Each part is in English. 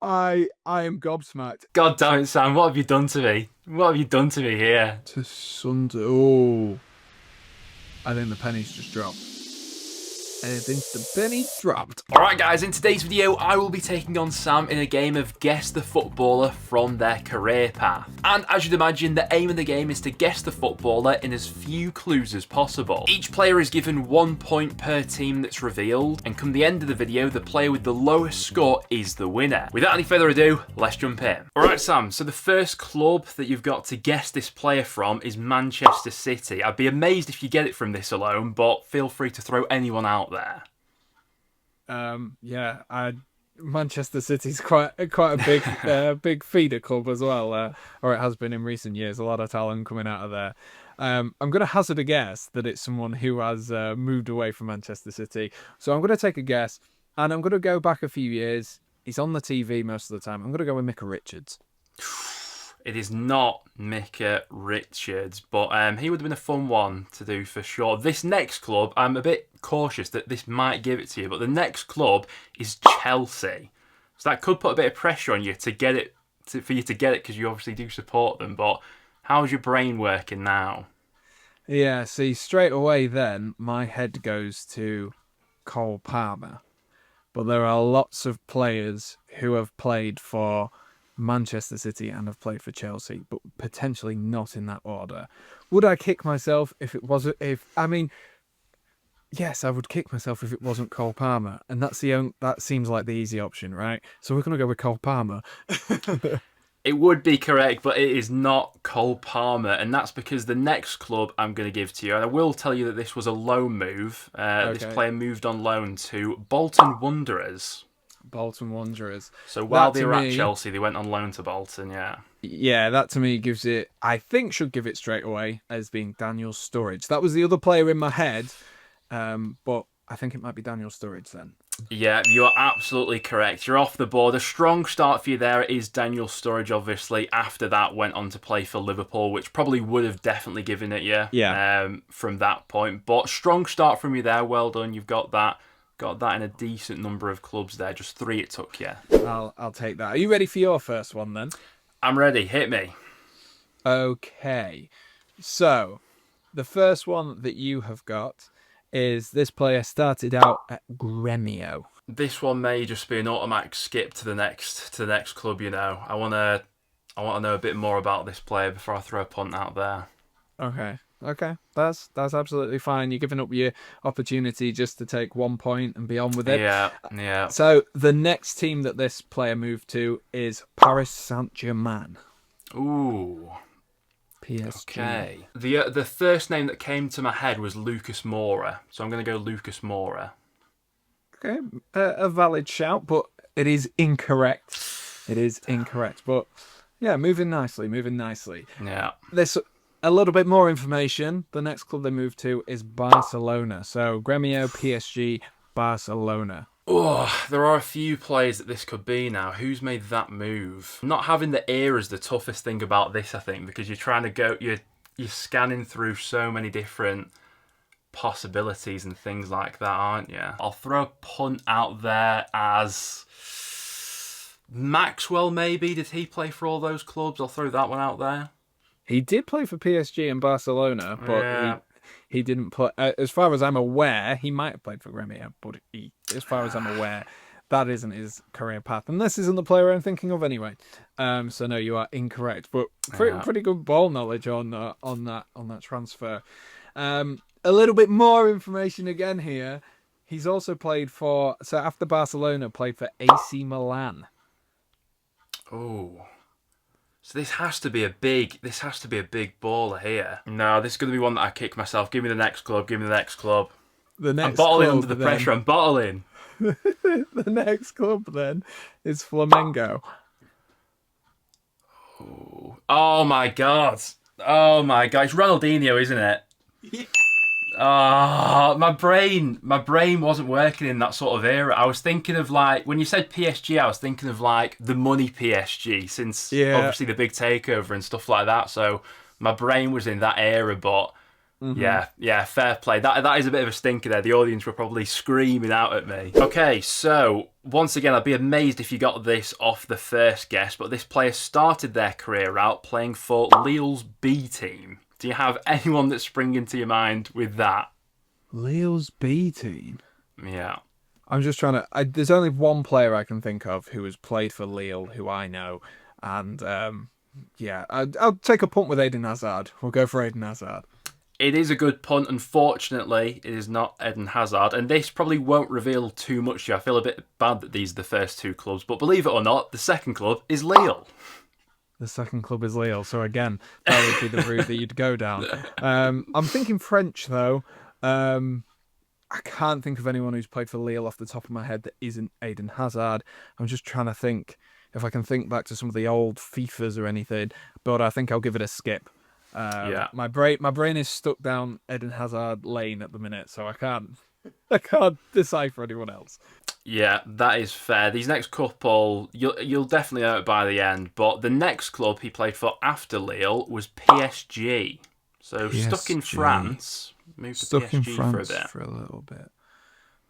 I am gobsmacked. God damn it, Sam, what have you done to me? What have you done to me here? To Sunday. Oh, I think the pennies just dropped. I think the penny dropped. Alright guys, in today's video I will be taking on Sam in a game of Guess the Footballer from their career path. And as you'd imagine, the aim of the game is to guess the footballer in as few clues as possible. Each player is given 1 point per team that's revealed, and come the end of the video, the player with the lowest score is the winner. Without any further ado, let's jump in. Alright Sam, so the first club that you've got to guess this player from is Manchester City. I'd be amazed if you get it from this alone, but feel free to throw anyone out there. Yeah, Manchester City's quite a big big feeder club as well, or it has been in recent years. A lot of talent coming out of there. I'm going to hazard a guess that it's someone who has moved away from Manchester City. So I'm going to take a guess, and I'm going to go back a few years. He's on the TV most of the time. I'm going to go with Micah Richards. It is not Micah Richards, but he would have been a fun one to do for sure. This next club, I'm a bit cautious that this might give it to you, but the next club is Chelsea. So that could put a bit of pressure on you to get it, for you to get it, because you obviously do support them. But how's your brain working now? Yeah, see, straight away then, my head goes to Cole Palmer. But there are lots of players who have played for Manchester City and have played for Chelsea, but potentially not in that order. Would I kick myself if it was? Yes, I would kick myself if it wasn't Cole Palmer, and that seems like the easy option, right? So we're gonna go with Cole Palmer. It would be correct, but it is not Cole Palmer, and that's because the next club I'm going to give to you, and I will tell you that this was a loan move. This player moved on loan to Bolton Wanderers. Bolton Wanderers. So while they were at Chelsea, they went on loan to Bolton, yeah. Yeah, that to me gives it, I think should give it straight away as being Daniel Sturridge. That was the other player in my head, but I think it might be Daniel Sturridge then. Yeah, you're absolutely correct. You're off the board. A strong start for you there is Daniel Sturridge, obviously. After that, went on to play for Liverpool, which probably would have definitely given it you from that point. But strong start from you there. Well done. You've got that. Got that in a decent number of clubs there. Just 3 it took you. I'll take that. Are you ready for your first one then? I'm ready. Hit me. Okay. So, the first one that you have got is this player started out at Gremio. This one may just be an automatic skip to the next club, you know. I wanna know a bit more about this player before I throw a punt out there. Okay, that's absolutely fine. You're giving up your opportunity just to take 1 point and be on with it. Yeah. So the next team that this player moved to is Paris Saint-Germain. Ooh. PSG. Okay. The first name that came to my head was Lucas Moura, so I'm going to go Lucas Moura. Okay, a valid shout, but it is incorrect. It is incorrect, but yeah, moving nicely. Yeah. This. A little bit more information. The next club they moved to is Barcelona. So Gremio, PSG, Barcelona. Oh, there are a few players that this could be now. Who's made that move? Not having the ear is the toughest thing about this, I think, because you're trying to go, you're scanning through so many different possibilities and things like that, aren't you? I'll throw a punt out there as Maxwell, maybe. Did he play for all those clubs? I'll throw that one out there. He did play for PSG and Barcelona, but he didn't play. As far as I'm aware, he might have played for Gremio, but as far as I'm aware, that isn't his career path. And this isn't the player I'm thinking of anyway. So no, you are incorrect. But pretty good ball knowledge on that transfer. A little bit more information again here. He's also played for. So after Barcelona, played for AC Milan. Oh. So this has to be a big baller here. No, this is going to be one that I kick myself. Give me the next club. I'm bottling under the pressure. I'm bottling. The next club then is Flamengo. Oh my god. It's Ronaldinho, isn't it? Yeah. Oh, my brain wasn't working in that sort of era. I was thinking of when you said PSG, I was thinking of the money PSG, since obviously the big takeover and stuff like that. So my brain was in that era, but Yeah, fair play. That is a bit of a stinker there. The audience were probably screaming out at me. Okay, so once again, I'd be amazed if you got this off the first guess, but this player started their career out playing for Lille's B team. Do you have anyone that's springing to your mind with that? Lille's B team? Yeah. I'm just trying to... there's only one player I can think of who has played for Lille, who I know, and I'll take a punt with Eden Hazard. We'll go for Eden Hazard. It is a good punt. Unfortunately, it is not Eden Hazard, and this probably won't reveal too much to you. I feel a bit bad that these are the first two clubs, but believe it or not, the second club is Lille. The second club is Lille, so again, that would be the route that you'd go down. I'm thinking French, though. I can't think of anyone who's played for Lille off the top of my head that isn't Eden Hazard. I'm just trying to think if I can think back to some of the old FIFAs or anything, but I think I'll give it a skip. My brain is stuck down Eden Hazard lane at the minute, so I can't decipher anyone else. Yeah, that is fair. These next couple, you'll definitely know it by the end. But the next club he played for after Lille was PSG. So PSG. Stuck in France, moved to PSG in France for a bit. For a little bit.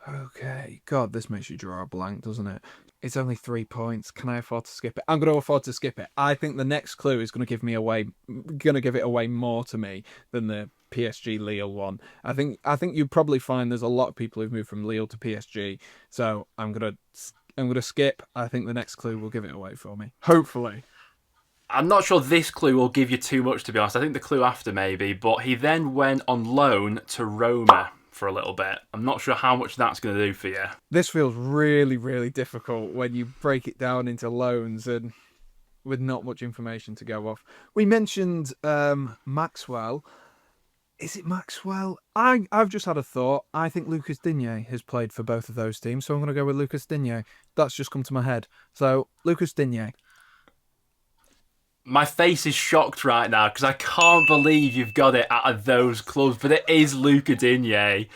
Okay, God, this makes you draw a blank, doesn't it? It's only 3 points. Can I afford to skip it? I'm going to afford to skip it. I think the next clue is going to give it away more to me than the PSG Lille one. I think you'd probably find there's a lot of people who've moved from Lille to PSG. So I'm gonna skip. I think the next clue will give it away for me. Hopefully. I'm not sure this clue will give you too much, to be honest. I think the clue after maybe, but he then went on loan to Roma for a little bit. I'm not sure how much that's going to do for you. This feels really, really difficult when you break it down into loans and with not much information to go off. We mentioned Maxwell. Is it Maxwell? I've just had a thought. I think Lucas Digne has played for both of those teams, so I'm going to go with Lucas Digne. That's just come to my head. So, Lucas Digne. My face is shocked right now because I can't believe you've got it out of those clubs, but it is Luca Digne.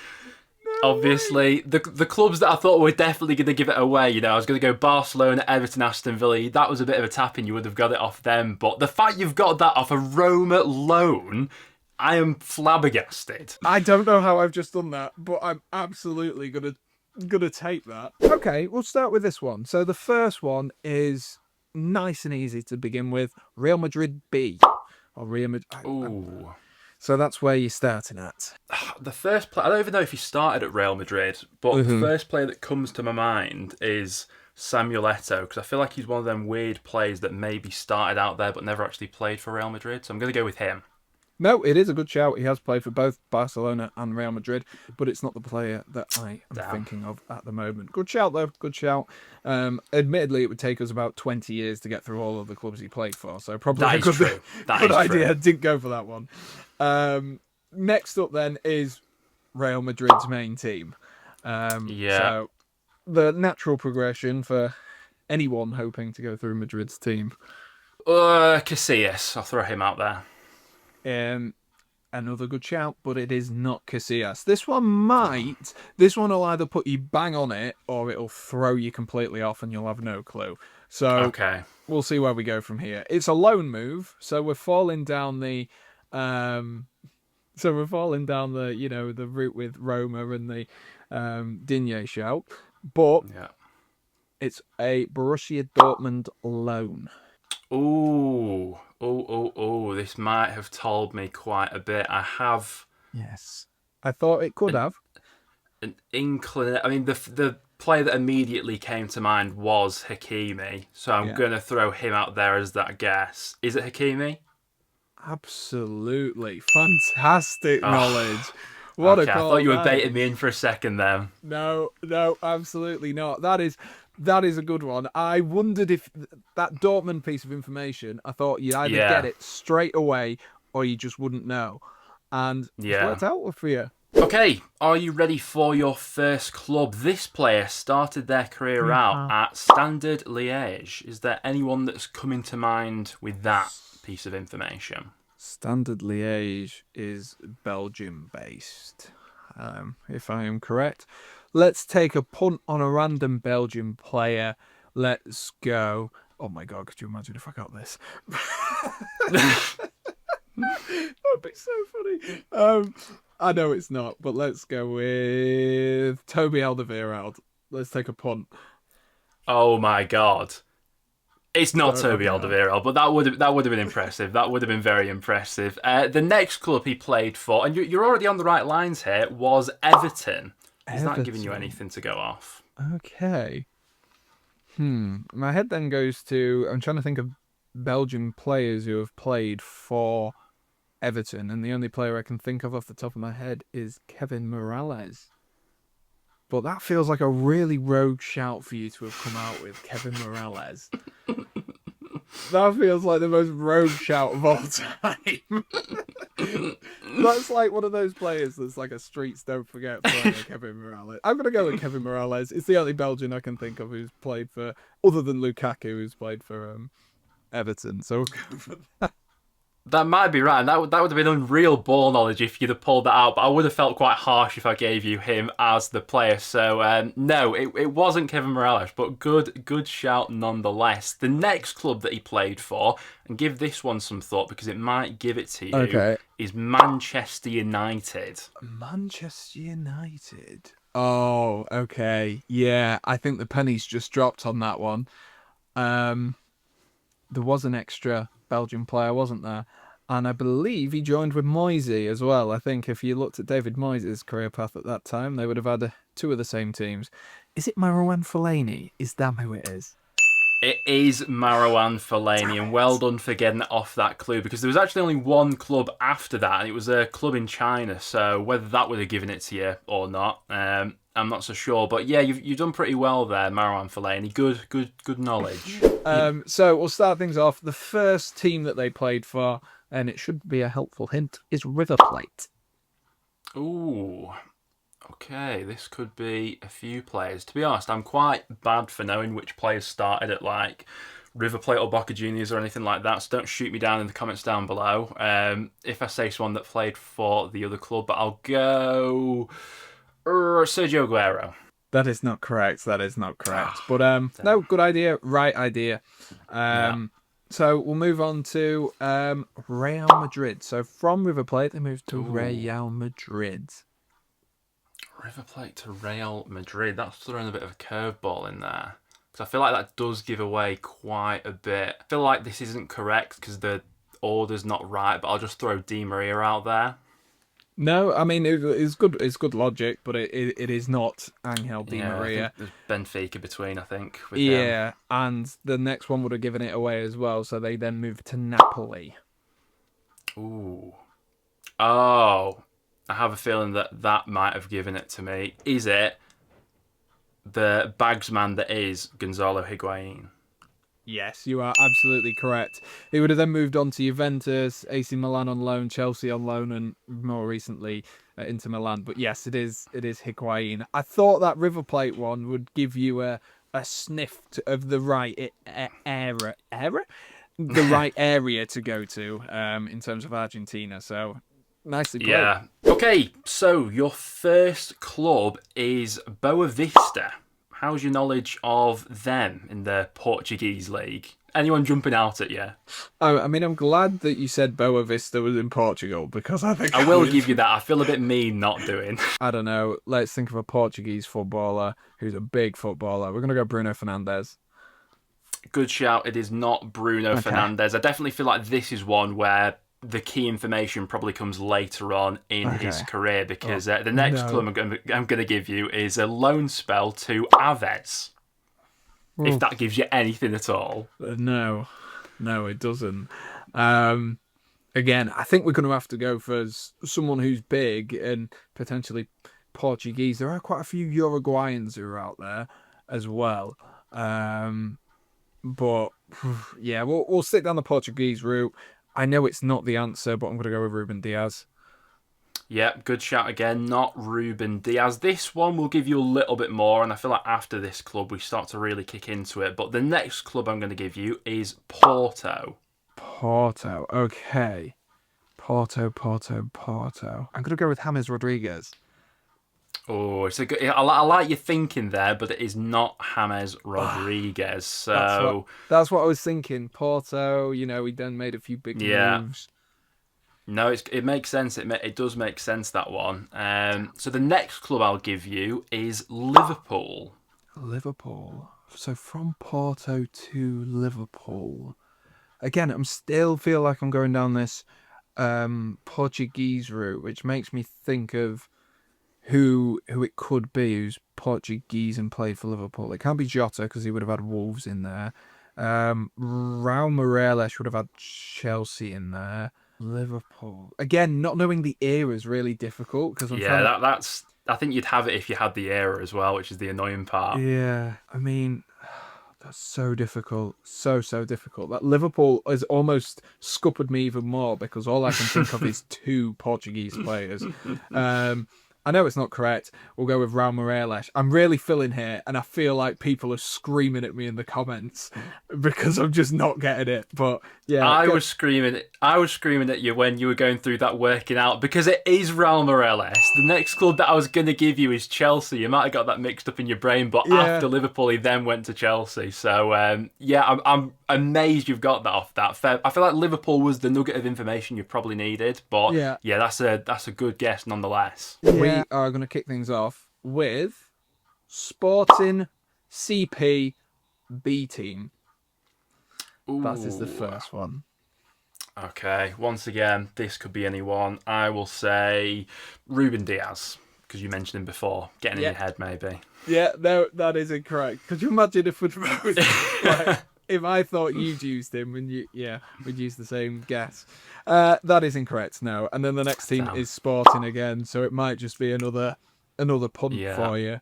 Obviously, the clubs that I thought were definitely going to give it away, I was going to go Barcelona, Everton, Aston Villa. That was a bit of a tap-in. You would have got it off them. But the fact you've got that off a Roma loan, I am flabbergasted. I don't know how I've just done that, but I'm absolutely gonna take that. Okay, we'll start with this one. So the first one is nice and easy to begin with. Real Madrid B. Or Real Madrid. Ooh. So that's where you're starting at. The first player, I don't even know if he started at Real Madrid, but the first player that comes to my mind is Samuel Eto'o, because I feel like he's one of them weird players that maybe started out there but never actually played for Real Madrid. So I'm going to go with him. No, it is a good shout. He has played for both Barcelona and Real Madrid, but it's not the player that I am thinking of at the moment. Good shout, though. Good shout. Admittedly, it would take us about 20 years to get through all of the clubs he played for, so probably a good idea. Didn't go for that one. Next up, then, is Real Madrid's main team. So the natural progression for anyone hoping to go through Madrid's team. Casillas. I'll throw him out there. Another good shout, but it is not Casillas. This one will either put you bang on it or it'll throw you completely off and you'll have no clue. So we'll see where we go from here. It's a loan move, so we're falling down the the route with Roma and the Digne shout, but it's a Borussia Dortmund loan. This might have told me quite a bit. I have... Yes. I thought it could have. An inkling... I mean, the player that immediately came to mind was Hakimi, so I'm going to throw him out there as that guess. Is it Hakimi? Absolutely. Fantastic knowledge. What a call. I thought you were baiting me in for a second then. No, absolutely not. That is a good one. I wondered if that Dortmund piece of information, I thought you'd either get it straight away or you just wouldn't know. And it's worked out for you. Okay, are you ready for your first club? This player started their career out at Standard Liège. Is there anyone that's coming to mind with that piece of information? Standard Liège is Belgium-based, if I am correct. Let's take a punt on a random Belgian player. Let's go. Oh my God, could you imagine if I got this? That'd be so funny. I know it's not, but let's go with Toby Alderweireld. Let's take a punt. Oh my god. It's not Sorry Toby about that. Alderweireld, but that would have been impressive. That would have been very impressive. The next club he played for, and you're already on the right lines here, was Everton. He's not giving you anything to go off. Okay. My head then goes to... I'm trying to think of Belgian players who have played for Everton, and the only player I can think of off the top of my head is Kevin Morales. But that feels like a really rogue shout for you to have come out with, Kevin Morales. That feels like the most rogue shout of all time. That's like one of those players that's like a streets don't forget player, Kevin Morales. I'm going to go with Kevin Morales. It's the only Belgian I can think of who's played for, other than Lukaku, who's played for Everton. So we'll go for that. That might be right. And that would have been unreal ball knowledge if you'd have pulled that out. But I would have felt quite harsh if I gave you him as the player. So no, it wasn't Kevin Morales, but good shout nonetheless. The next club that he played for, and give this one some thought because it might give it to you, is Manchester United. Manchester United. Oh, okay. Yeah, I think the pennies just dropped on that one. There was an extra Belgian player, wasn't there? And I believe he joined with Moisey as well. I think if you looked at David Moyes' career path at that time, they would have had two of the same teams. Is it Marouane Fellaini? Is that who it is? It is Marouane Fellaini, and well done for getting it off that clue, because there was actually only one club after that, and it was a club in China, so whether that would have given it to you or not, I'm not so sure. But yeah, you've done pretty well there, Marouane Fellaini. Good knowledge. So we'll start things off. The first team that they played for, and it should be a helpful hint, is River Plate. Ooh. Okay, this could be a few players. To be honest, I'm quite bad for knowing which players started at like River Plate or Boca Juniors or anything like that, so don't shoot me down in the comments down below if I say someone that played for the other club, but I'll go Sergio Aguero. That is not correct. But no, good idea, right idea. So we'll move on to Real Madrid. So from River Plate, they moved to Real Madrid. River Plate to Real Madrid. That's throwing a bit of a curveball in there, because I feel like that does give away quite a bit. I feel like this isn't correct because the order's not right, but I'll just throw Di Maria out there. No, I mean it's good. It's good logic, but it is not Angel Di Maria. I think there's Benfica between, I think. With him. And the next one would have given it away as well. So they then moved to Napoli. Ooh. Oh. I have a feeling that might have given it to me. Is it the bagsman that is Gonzalo Higuain? Yes, you are absolutely correct. He would have then moved on to Juventus, AC Milan on loan, Chelsea on loan, and more recently Inter Milan. But yes, it is Higuain. I thought that River Plate one would give you a sniff of the right the right area to go to in terms of Argentina. So nicely played. Yeah. Okay, so your first club is Boa Vista. How's your knowledge of them in the Portuguese league? Anyone jumping out at you? Oh, I mean, I'm glad that you said Boa Vista was in Portugal, because I think I will give you that. I feel a bit mean not doing. I don't know. Let's think of a Portuguese footballer who's a big footballer. We're going to go Bruno Fernandes. Good shout. It is not Bruno Fernandes. I definitely feel like this is one where the key information probably comes later on in his career, because the next club I'm going to give you is a loan spell to Aves. If that gives you anything at all. No, it doesn't. Again, I think we're going to have to go for someone who's big and potentially Portuguese. There are quite a few Uruguayans who are out there as well. But yeah, we'll stick down the Portuguese route. I know it's not the answer, but I'm going to go with Ruben Diaz. Yeah, good shout again. Not Ruben Diaz. This one will give you a little bit more, and I feel like after this club we start to really kick into it. But the next club I'm going to give you is Porto. Porto, okay. Porto. I'm going to go with James Rodriguez. Oh, it's a good. I like your thinking there, but it is not James Rodriguez. So that's what I was thinking. Porto, he then made a few big moves. No, it makes sense. It does make sense, that one. So the next club I'll give you is Liverpool. Liverpool. So from Porto to Liverpool. Again, I'm still feel like I'm going down this Portuguese route, which makes me think of who it could be who's Portuguese and played for Liverpool. It can't be Jota because he would have had Wolves in there. Raul Meireles would have had Chelsea in there. Liverpool. Again, not knowing the era is really difficult because I'm trying to... that's. I think you'd have it if you had the era as well, which is the annoying part. Yeah, I mean, that's so difficult. So difficult. That Liverpool has almost scuppered me even more because all I can think of is two Portuguese players. I know it's not correct. We'll go with Raul Meireles. I'm really feeling here, and I feel like people are screaming at me in the comments because I'm just not getting it. But yeah, I was screaming at you when you were going through that working out because it is Raul Meireles. The next club that I was going to give you is Chelsea. You might have got that mixed up in your brain, but after Liverpool, he then went to Chelsea. So I'm amazed you've got that off that. I feel like Liverpool was the nugget of information you probably needed, but that's a good guess nonetheless. We are going to kick things off with Sporting CP B team. That is the first one. Okay, once again, this could be anyone. I will say Ruben Diaz, because you mentioned him before. Getting in your head, maybe. Yeah, no, that is incorrect. Could you imagine if if I thought you'd used him and we'd use the same guess. That is incorrect, no. And then the next team is Sporting again, so it might just be another punt for you.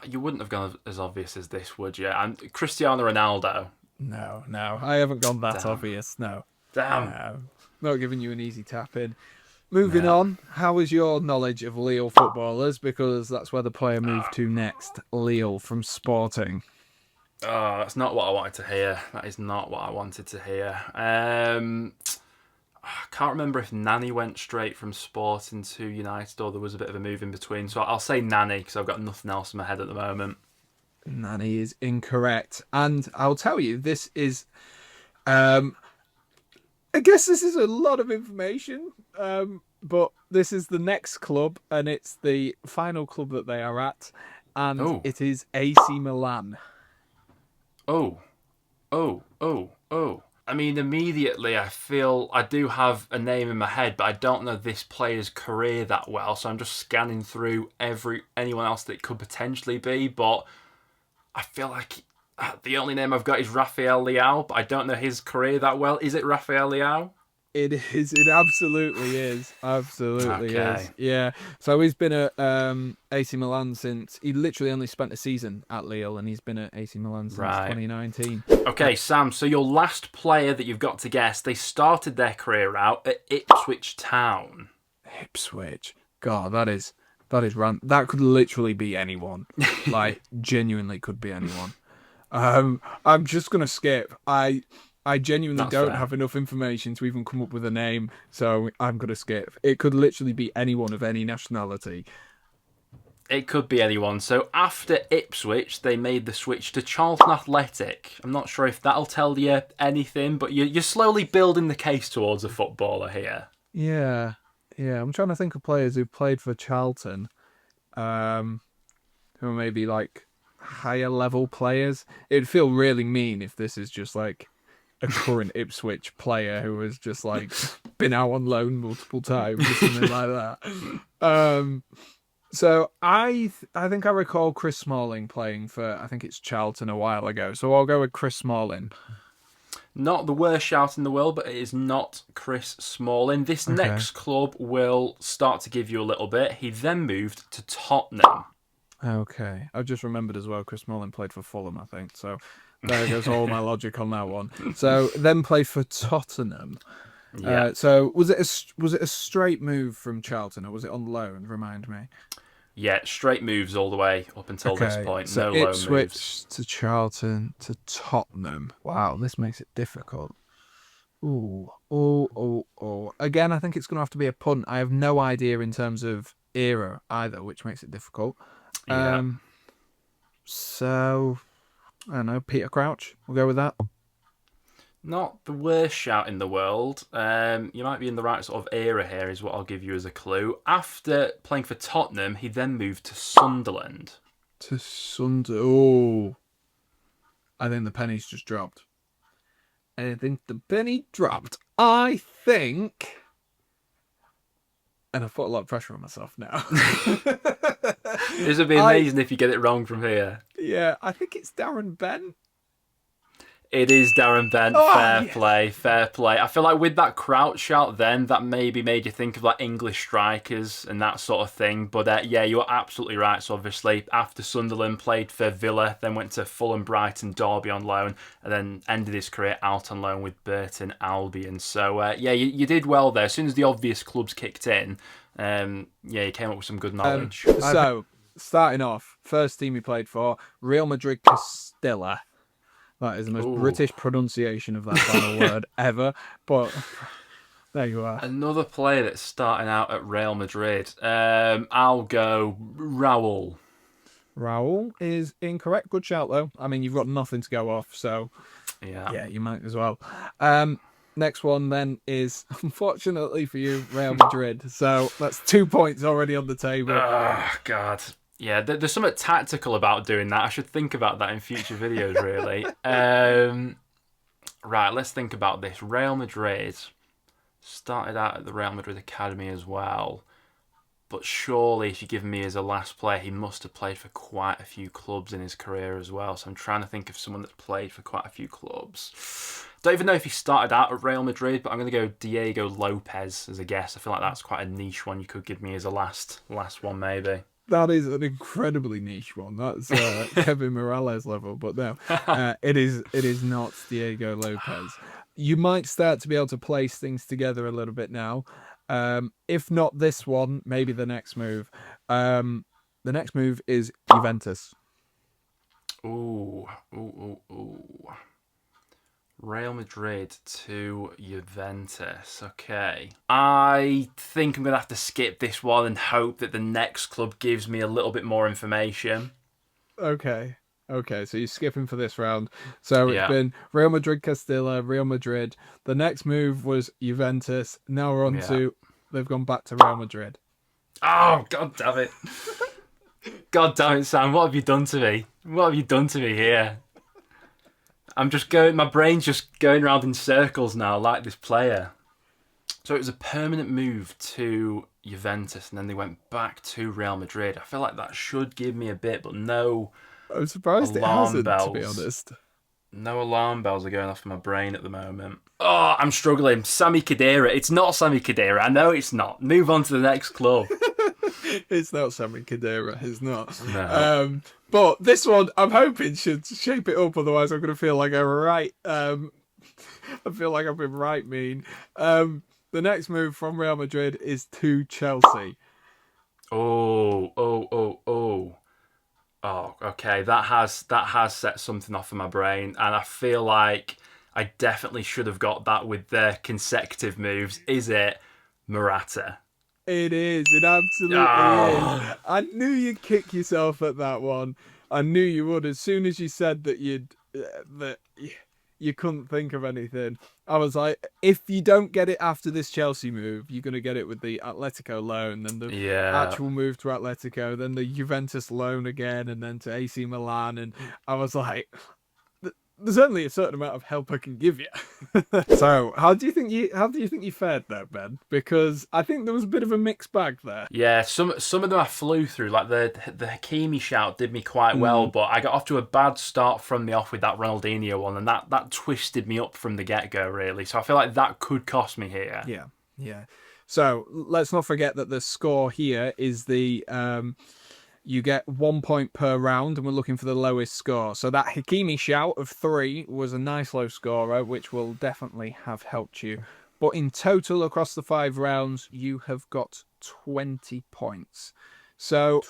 You wouldn't have gone as obvious as this, would you? And Cristiano Ronaldo. No, I haven't gone that obvious, no. Damn. No. Not giving you an easy tap in. Moving on, how is your knowledge of Lille footballers? Because that's where the player moved to next. Lille from Sporting. Oh, that's not what I wanted to hear. That is not what I wanted to hear. I can't remember if Nani went straight from Sporting to United or there was a bit of a move in between. So I'll say Nani because I've got nothing else in my head at the moment. Nani is incorrect. And I'll tell you, this is... I guess this is a lot of information, but this is the next club and it's the final club that they are at. And it is AC Milan. Oh. I mean, immediately I feel I do have a name in my head, but I don't know this player's career that well, so I'm just scanning through anyone else that it could potentially be, but I feel like the only name I've got is Rafael Leao, but I don't know his career that well. Is it Rafael Leao? It is. It absolutely is. Absolutely is. Yeah. So he's been at AC Milan since... He literally only spent a season at Lille and he's been at AC Milan since 2019. Okay, Sam, so your last player that you've got to guess, they started their career out at Ipswich Town. Ipswich? God, that is that could literally be anyone. Like, genuinely could be anyone. I'm just going to skip. I genuinely don't have enough information to even come up with a name, so I'm going to skip. It could literally be anyone of any nationality. It could be anyone. So after Ipswich, they made the switch to Charlton Athletic. I'm not sure if that'll tell you anything, but you're slowly building the case towards a footballer here. Yeah. I'm trying to think of players who played for Charlton, who are maybe like higher level players. It'd feel really mean if this is just like a current Ipswich player who has just like been out on loan multiple times or something like that. So I think I recall Chris Smalling playing for, I think it's Charlton a while ago. So I'll go with Chris Smalling. Not the worst shout in the world, but it is not Chris Smalling. This next club will start to give you a little bit. He then moved to Tottenham. Okay. I just remembered as well, Chris Smalling played for Fulham, I think. So there goes all my logic on that one. So then played for Tottenham. Yeah. So was it a straight move from Charlton or was it on loan? Remind me. Yeah, straight moves all the way up until this point. So no loan moves. Ipswich to Charlton to Tottenham. Wow, this makes it difficult. Ooh. Again, I think it's going to have to be a punt. I have no idea in terms of era either, which makes it difficult. Yeah. So I don't know, Peter Crouch. We'll go with that. Not the worst shout in the world. You might be in the right sort of era here, is what I'll give you as a clue. After playing for Tottenham, he then moved to Sunderland. To Sunderland. Oh, I think the penny's just dropped. I think the penny dropped. I think, and I've put a lot of pressure on myself now. This would be amazing if you get it wrong from here. Yeah, I think it's Darren Bent. It is Darren Bent. Fair play, fair play. I feel like with that crouch shout then, that maybe made you think of like English strikers and that sort of thing. But yeah, you're absolutely right. So obviously, after Sunderland, played for Villa, then went to Fulham, Brighton, Derby on loan, and then ended his career out on loan with Burton Albion. So yeah, you did well there. As soon as the obvious clubs kicked in, yeah, you came up with some good knowledge. So, starting off, first team he played for, Real Madrid Castilla. That is the most British pronunciation of that final word ever. But there you are. Another player that's starting out at Real Madrid. I'll go Raul. Raul is incorrect. Good shout, though. I mean, you've got nothing to go off, so yeah, you might as well. Next one, then, is, unfortunately for you, Real Madrid. So that's 2 points already on the table. Oh, God. Yeah, there's something tactical about doing that. I should think about that in future videos, really. Right, let's think about this. Real Madrid started out at the Real Madrid Academy as well. But surely, if you give me as a last player, he must have played for quite a few clubs in his career as well. So I'm trying to think of someone that's played for quite a few clubs. Don't even know if he started out at Real Madrid, but I'm going to go Diego Lopez as a guess. I feel like that's quite a niche one you could give me as a last one, maybe. That is an incredibly niche one. That's Kevin Morales level, but no, it is not Diego Lopez. You might start to be able to place things together a little bit now. If not this one, maybe the next move. The next move is Juventus. Ooh. Real Madrid to Juventus. Okay. I think I'm going to have to skip this one and hope that the next club gives me a little bit more information. Okay, so you're skipping for this round. So it's been Real Madrid Castilla, Real Madrid. The next move was Juventus. Now we're on to, they've gone back to Real Madrid. Oh, God damn it. God damn it, Sam. What have you done to me? What have you done to me here? My brain's just going around in circles now, like this player. So it was a permanent move to Juventus, and then they went back to Real Madrid. I feel like that should give me a bit, but no. I'm surprised it hasn't, to be honest. No alarm bells are going off in my brain at the moment. Oh, I'm struggling. Sami Khedira. It's not Sami Khedira. I know it's not. Move on to the next club. It's not Sami Khedira. It's not. No. But this one, I'm hoping, should shape it up. Otherwise, I'm going to feel like I'm right. I feel like I've been right mean. The next move from Real Madrid is to Chelsea. Oh, okay. That has set something off in my brain, and I feel like I definitely should have got that with the consecutive moves. Is it Morata? It is. It absolutely is. I knew you'd kick yourself at that one. I knew you would. As soon as you said that you couldn't think of anything, I was like, if you don't get it after this Chelsea move, you're going to get it with the Atletico loan, then the actual move to Atletico, then the Juventus loan again, and then to AC Milan. And I was like, there's only a certain amount of help I can give you. So, how do you think you fared there, Ben? Because I think there was a bit of a mixed bag there. Yeah, some of them I flew through. Like the Hakimi shout did me quite well, but I got off to a bad start from the off with that Ronaldinho one, and that twisted me up from the get-go, really. So I feel like that could cost me here. Yeah. So let's not forget that the score here is the you get 1 point per round, and we're looking for the lowest score. So that Hakimi shout of 3 was a nice low scorer, which will definitely have helped you. But in total, across the 5 rounds, you have got 20 points. So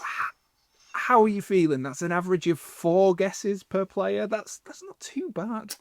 how are you feeling? That's an average of 4 guesses per player. That's not too bad.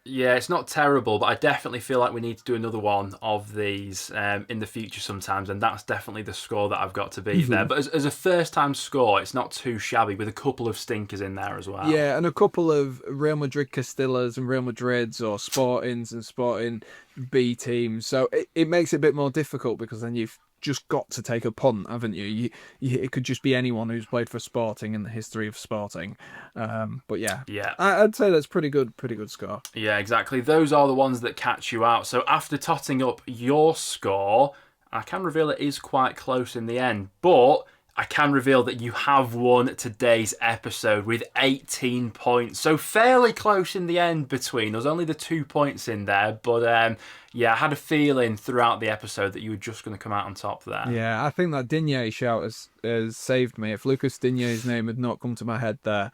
Yeah, it's not terrible, but I definitely feel like we need to do another one of these in the future sometimes, and that's definitely the score that I've got to beat there. But as a first-time score, it's not too shabby, with a couple of stinkers in there as well. Yeah, and a couple of Real Madrid Castillas and Real Madrids or Sportings and Sporting B teams. So it makes it a bit more difficult because then you've just got to take a punt, haven't you? It could just be anyone who's played for Sporting in the history of Sporting. But yeah, Yeah. I'd say that's pretty good score. Yeah, exactly. Those are the ones that catch you out. So after totting up your score, I can reveal it is quite close in the end, but I can reveal that you have won today's episode with 18 points. So fairly close in the end between us. Only the 2 points in there. But yeah, I had a feeling throughout the episode that you were just going to come out on top there. Yeah, I think that Digne shout has saved me. If Lucas Digne's name had not come to my head there,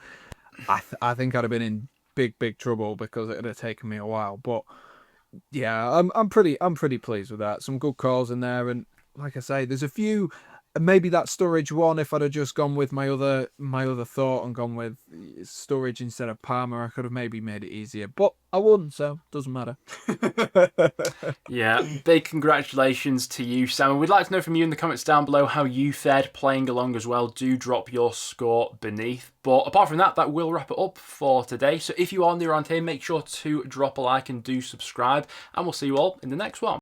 I think I'd have been in big trouble because it would have taken me a while. But yeah, I'm pretty pleased with that. Some good calls in there, and like I say, there's a few. Maybe that Sturridge one, if I'd have just gone with my other thought and gone with Sturridge instead of Palmer, I could have maybe made it easier. But I wouldn't, so doesn't matter. Yeah, big congratulations to you, Sam. And we'd like to know from you in the comments down below how you fared playing along as well. Do drop your score beneath. But apart from that, that will wrap it up for today. So if you are new around here, make sure to drop a like and do subscribe. And we'll see you all in the next one.